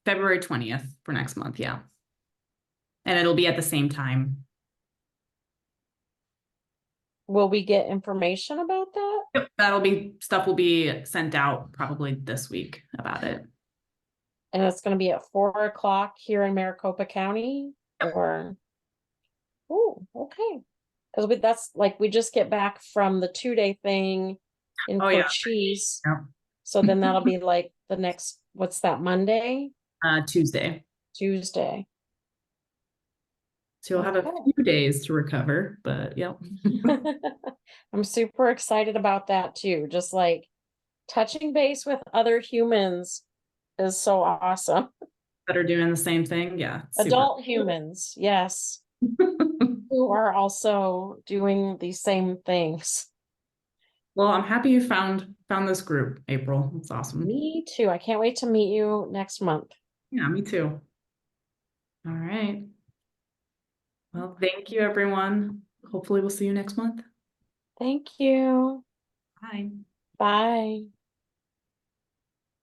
February 20th for next month, yeah. And it'll be at the same time. Will we get information about that? Yep, stuff will be sent out probably this week about it. And it's going to be at 4:00 here in Maricopa County, or? Oh, okay. Because that's like, we just get back from the 2-day thing in Oh, yeah. Cochise. Yeah. So then that'll be like the next, what's that, Monday? Tuesday. Tuesday. So you'll have a Okay. few days to recover, but yep. I'm super excited about that too. Just like touching base with other humans is so awesome. That are doing the same thing, yeah. Adult humans, yes, who are also doing these same things. Well, I'm happy you found this group, April. It's awesome. Me too. I can't wait to meet you next month. Yeah, me too. All right. Well, thank you, everyone. Hopefully we'll see you next month. Thank you. Bye. Bye.